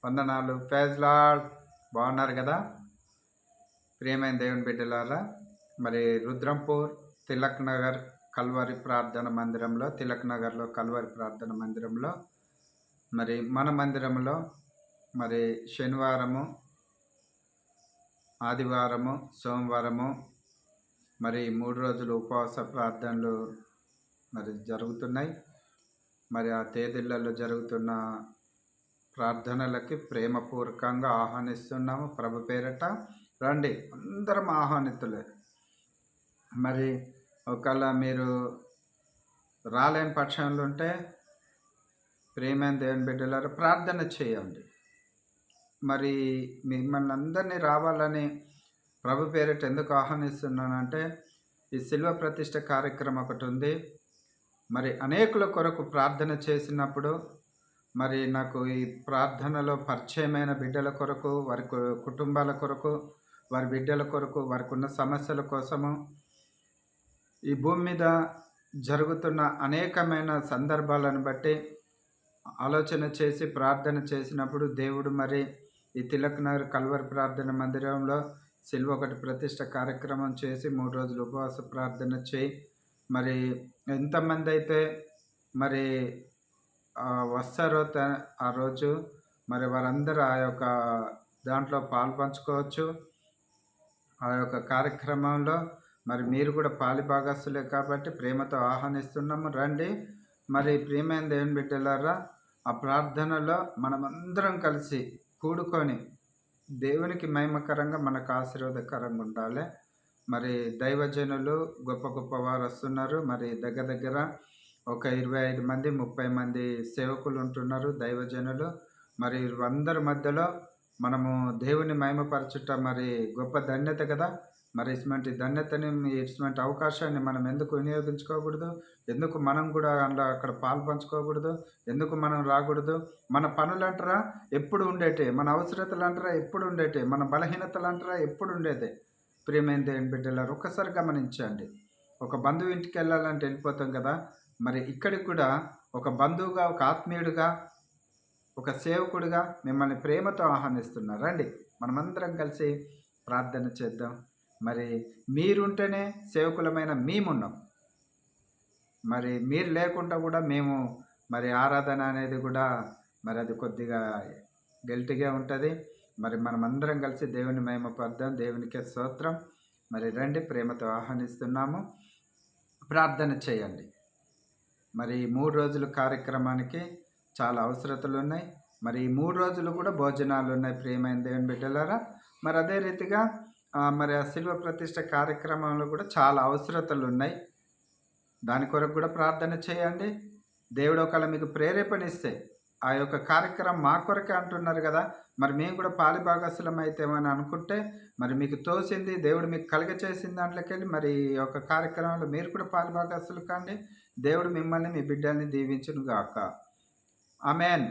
వందనాలు. Praise lord. బాగున్నారు కదా? ప్రియమైన దేవుని బిడ్డలారా, మరి రుద్రంపూర్ తిలక్ నగర్ కల్వరి ప్రార్థన మందిరంలో, తిలక్ నగర్లో కల్వరి ప్రార్థన మందిరంలో, మరి మన మందిరంలో మరి శనివారము, ఆదివారము, సోమవారము మరి 3 రోజులు ఉపవాస ప్రార్థనలు మరి జరుగుతున్నాయి. మరి ఆ తేదీలలో జరుగుతున్న ప్రార్థనలకి ప్రేమపూర్వకంగా ఆహ్వానిస్తున్నాము. ప్రభు పేరట రండి, అందరం ఆహ్వానితులే. మరి ఒకవేళ మీరు రాలేని పక్షంలో ఉంటే ప్రియమైన దేవుని బిడ్డలారా ప్రార్థన చేయండి. మరి మిమ్మల్ని అందరినీ రావాలని ప్రభు పేరిట ఎందుకు ఆహ్వానిస్తున్నానంటే, ఈ శిల్వ ప్రతిష్ఠ కార్యక్రమం ఒకటి ఉంది. మరి అనేకుల కొరకు ప్రార్థన చేసినప్పుడు మరి నాకు ఈ ప్రార్థనలో పరిచయమైన బిడ్డల కొరకు, వారి కుటుంబాల కొరకు, వారి బిడ్డల కొరకు, వారికి ఉన్న సమస్యల కోసము, ఈ భూమి మీద జరుగుతున్న అనేకమైన సందర్భాలను బట్టి ఆలోచన చేసి ప్రార్థన చేసినప్పుడు దేవుడు మరి ఈ తిలక్ నగర్ కల్వరి ప్రార్థన మందిరంలో శిల్వ ఒకటి ప్రతిష్ఠ కార్యక్రమం చేసి 3 రోజులు ఉపవాస ప్రార్థన చేయి. మరి ఎంతమంది అయితే మరి వస్తారో ఆ రోజు మరి వారందరూ ఆ యొక్క దాంట్లో పాల్పంచుకోవచ్చు. ఆ యొక్క కార్యక్రమంలో మరి మీరు కూడా పాలిభాగస్తులే కాబట్టి ప్రేమతో ఆహ్వానిస్తున్నాము. రండి. మరి ప్రియమైన దేవుని బిడ్డలారా, ఆ ప్రార్థనలో మనమందరం కలిసి కూడుకొని దేవునికి మహిమకరంగా, మనకు ఆశీర్వాదకరంగా ఉండాలి. మరి దైవజనులు గొప్ప గొప్ప వారు వస్తున్నారు. మరి దగ్గర ఒక 25 మంది 30 మంది సేవకులు ఉంటున్నారు, దైవజనులు. మరి అందరి మధ్యలో మనము దేవుని మహిమపరచుట మరి గొప్ప ధన్యత కదా. మరి ఇటువంటి ధన్యతని, ఇటువంటి అవకాశాన్ని మనం ఎందుకు వినియోగించుకోకూడదు? ఎందుకు మనం కూడా అక్కడ పాలు పంచుకోకూడదు? ఎందుకు మనం రాకూడదు? మన పనులు అంటారా ఎప్పుడు ఉండేటే, మన అవసరతలు అంటారా ఎప్పుడు ఉండేటే, మన బలహీనతలు అంటారా ఎప్పుడు ఉండేదే. ప్రియమైన దేవుని బిడ్డలారు, ఒక్కసారి గమనించండి. ఒక బంధువు ఇంటికి వెళ్ళాలంటే వెళ్ళిపోతాం కదా. మరి ఇక్కడికి కూడా ఒక బంధువుగా, ఒక ఆత్మీయుడిగా, ఒక సేవకుడిగా మిమ్మల్ని ప్రేమతో ఆహ్వానిస్తున్నారు. రండి, మనమందరం కలిసి ప్రార్థన చేద్దాం. మరి మీరుంటేనే సేవకులమైన మేమున్నాం. మరి మీరు లేకుండా కూడా మేము మరి ఆరాధన అనేది కూడా మరి అది కొద్దిగా గెల్టిగా ఉంటుంది. మరి మనమందరం కలిసి దేవుని మహిమపరుద్దాం. దేవునికే స్తోత్రం. మరి రండి, ప్రేమతో ఆహ్వానిస్తున్నాము. ప్రార్థన చేయండి. మరి 3 రోజుల కార్యక్రమానికి చాలా అవసరతలు ఉన్నాయి. మరి ఈ 3 రోజులు కూడా భోజనాలు ఉన్నాయి. ప్రియమైన దేవుని బిడ్డలారా, మరి అదే రీతిగా మరి ఆ శిల్వ ప్రతిష్ఠ కార్యక్రమంలో కూడా చాలా అవసరతలు ఉన్నాయి. దాని కొరకు కూడా ప్రార్థన చేయండి. దేవుడు ఒకవేళ మీకు ప్రేరేపణ ఇస్తే, ఆ యొక్క కార్యక్రమం మా కొరకే అంటున్నారు కదా, మరి మేము కూడా పాలిభాగస్సులం అయితేమని అనుకుంటే, మరి మీకు తోసింది, దేవుడు మీకు కలుగచేసిన దాంట్లోకెళ్ళి మరి ఈ యొక్క కార్యక్రమంలో మీరు కూడా పాలిభాగస్సులు కాండి. దేవుడు మిమ్మల్ని, మీ బిడ్డల్ని దీవించును గాక. ఆమేన్.